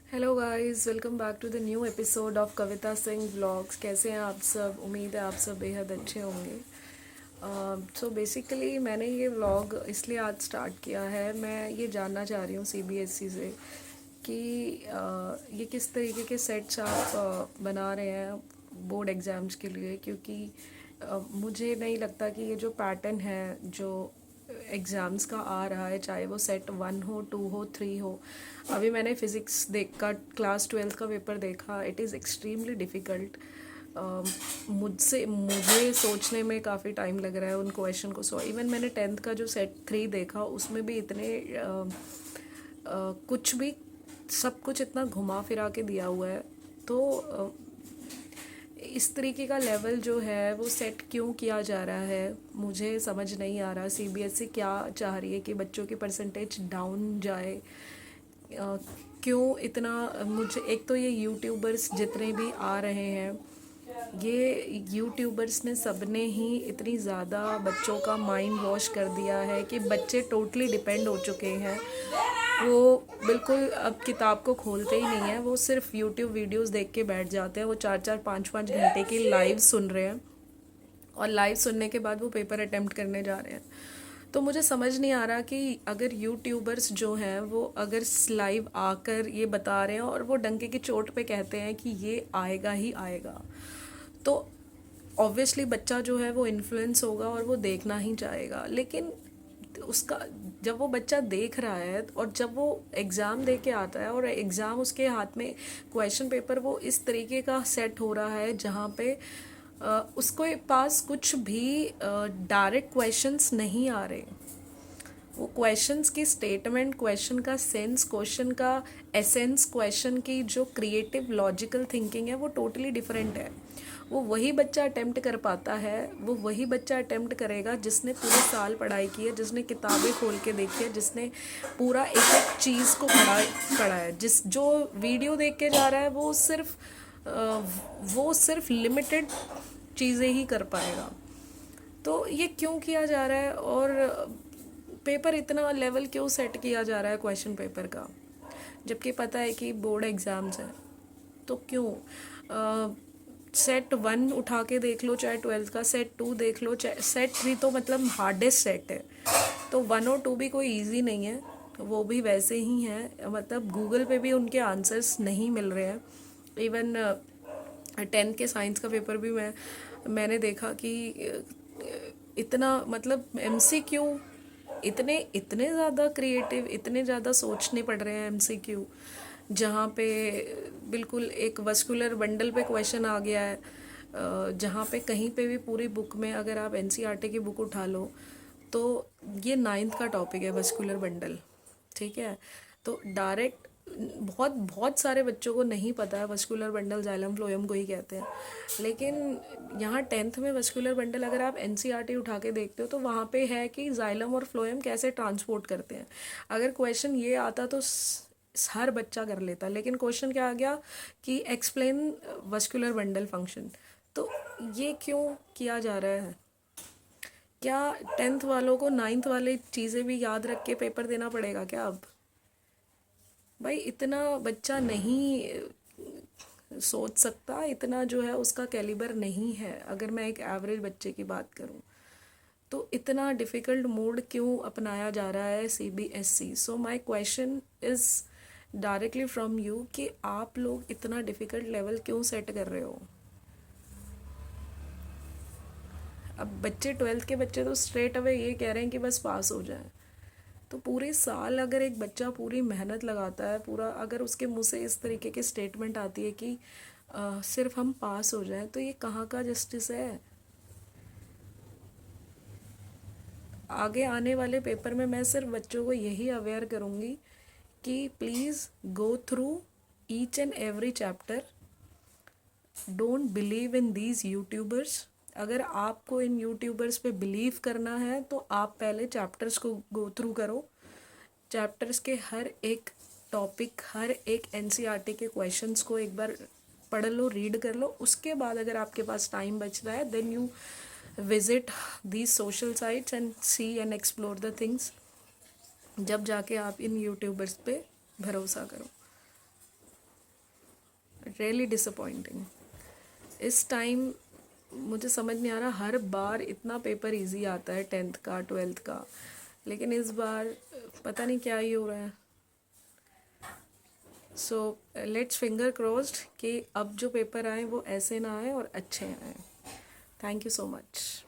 Hello guys, welcome back to the new episode of Kavita Singh vlogs. कैसे हैं आप सब? उम्मीद है आप सब बेहद अच्छे होंगे। सो बेसिकली मैंने ये व्लॉग इसलिए आज स्टार्ट किया है। मैं ये जानना चाह रही हूँ सीबीएसई से कि ये किस तरीके के सेट्स आप बना रहे हैं बोर्ड एग्ज़ाम्स के लिए, क्योंकि मुझे नहीं लगता कि ये जो पैटर्न है जो एग्ज़ाम्स का आ रहा है, चाहे वो सेट 1 हो, 2 हो, 3 हो। अभी मैंने फ़िज़िक्स का क्लास 12 का पेपर देखा। It is extremely difficult. मुझे सोचने में काफ़ी टाइम लग रहा है उन क्वेश्चन को। सो इवन मैंने 10th का जो सेट 3 देखा, उसमें भी इतने कुछ भी सब कुछ इतना घुमा फिरा के दिया हुआ है। तो इस तरीके का लेवल जो है वो सेट क्यों किया जा रहा है, मुझे समझ नहीं आ रहा। सीबीएसई क्या चाह रही है कि बच्चों की परसेंटेज डाउन जाए? क्यों इतना? मुझे एक तो ये यूट्यूबर्स जितने भी आ रहे हैं, ये यूट्यूबर्स ने सबने ही इतनी ज़्यादा बच्चों का माइंड वॉश कर दिया है कि बच्चे टोटली डिपेंड हो चुके हैं। वो बिल्कुल अब किताब को खोलते ही नहीं है, वो सिर्फ यूट्यूब वीडियोस देख के बैठ जाते हैं। वो 4-4 5-5 घंटे की लाइव सुन रहे हैं और लाइव सुनने के बाद वो पेपर अटेम्प्ट करने जा रहे हैं। तो मुझे समझ नहीं आ रहा कि अगर यूट्यूबर्स जो हैं वो अगर लाइव आकर ये बता रहे हैं और वो डंके की चोट पे कहते हैं कि ये आएगा ही आएगा, तो ऑब्वियसली बच्चा जो है वो इन्फ्लुएंस होगा और वो देखना ही चाहेगा। लेकिन उसका जब वो बच्चा देख रहा है और जब वो एग्ज़ाम दे के आता है और एग्ज़ाम उसके हाथ में क्वेश्चन पेपर वो इस तरीके का सेट हो रहा है जहाँ पे उसको पास कुछ भी डायरेक्ट क्वेश्चंस नहीं आ रहे। वो क्वेश्चंस की स्टेटमेंट, क्वेश्चन का सेंस, क्वेश्चन का एसेंस, क्वेश्चन की जो क्रिएटिव लॉजिकल थिंकिंग है वो टोटली डिफरेंट है। वो वही बच्चा अटेम्प्ट कर पाता है, वो वही बच्चा अटेम्प्ट करेगा जिसने पूरे साल पढ़ाई की है, जिसने किताबें खोल के देखी है, जिसने पूरा एक एक चीज़ को पढ़ा है। जो वीडियो देख के जा रहा है वो सिर्फ लिमिटेड चीज़ें ही कर पाएगा। तो ये क्यों किया जा रहा है? और पेपर इतना लेवल क्यों सेट किया जा रहा है क्वेश्चन पेपर का, जबकि पता है कि बोर्ड एग्ज़ाम्स हैं? तो क्यों? सेट 1 उठा के देख लो, चाहे 12th का सेट 2 देख लो, चाहे सेट 3, तो मतलब हार्डेस्ट सेट है। तो 1 और 2 भी कोई इजी नहीं है, वो भी वैसे ही हैं। मतलब गूगल पे भी उनके आंसर्स नहीं मिल रहे हैं। इवन 10th के साइंस का पेपर भी मैंने देखा कि इतना मतलब एमसीक्यू इतने इतने ज़्यादा क्रिएटिव, इतने ज़्यादा सोचने पड़ रहे हैं एमसीक्यू, जहाँ पे बिल्कुल एक वस्कुलर बंडल पे क्वेश्चन आ गया है। जहाँ पे कहीं पे भी पूरी बुक में अगर आप एनसीईआरटी की बुक उठा लो तो ये 9th का टॉपिक है वस्कुलर बंडल, ठीक है? तो डायरेक्ट बहुत बहुत सारे बच्चों को नहीं पता है वस्कुलर बंडल जाइलम फ्लोएम को ही कहते हैं। लेकिन यहाँ 10th में वस्कुलर बंडल अगर आप एनसीईआरटी उठा के देखते हो तो वहाँ पे है कि जाइलम और फ्लोएम कैसे ट्रांसपोर्ट करते हैं। अगर क्वेश्चन ये आता तो हर बच्चा कर लेता, लेकिन क्वेश्चन क्या आ गया कि एक्सप्लेन वस्कुलर बंडल फंक्शन। तो ये क्यों किया जा रहा है? क्या 10th वालों को 9th वाली चीज़ें भी याद रख के पेपर देना पड़ेगा क्या अब? भाई इतना बच्चा नहीं सोच सकता, इतना जो है उसका कैलिबर नहीं है। अगर मैं एक एवरेज बच्चे की बात करूं तो इतना डिफ़िकल्ट मोड क्यों अपनाया जा रहा है CBSE? So my question is directly from you कि आप लोग इतना डिफ़िकल्ट लेवल क्यों सेट कर रहे हो? अब बच्चे 12th के बच्चे तो स्ट्रेट अवे ये कह रहे हैं कि बस पास हो जाए। तो पूरे साल अगर एक बच्चा पूरी मेहनत लगाता है, पूरा अगर उसके मुंह से इस तरीके की स्टेटमेंट आती है कि सिर्फ हम पास हो जाएं, तो ये कहाँ का जस्टिस है? आगे आने वाले पेपर में मैं सिर्फ बच्चों को यही अवेयर करूँगी कि please go through each and every chapter, don't believe in these YouTubers. अगर आपको इन यूट्यूबर्स पे बिलीव करना है तो आप पहले चैप्टर्स को गो थ्रू करो। चैप्टर्स के हर एक टॉपिक, हर एक एनसीईआरटी के क्वेश्चंस को एक बार पढ़ लो, रीड कर लो। उसके बाद अगर आपके पास टाइम बच रहा है then you visit these social sites and see and explore the things. जब जाके आप इन यूट्यूबर्स पे भरोसा करो। Really disappointing. इस टाइम मुझे समझ नहीं आ रहा, हर बार इतना पेपर इजी आता है 10th का 12th का, लेकिन इस बार पता नहीं क्या ही हो रहा है। सो लेट्स फिंगर क्रॉस्ड कि अब जो पेपर आए वो ऐसे ना आए और अच्छे आए। Thank you so much.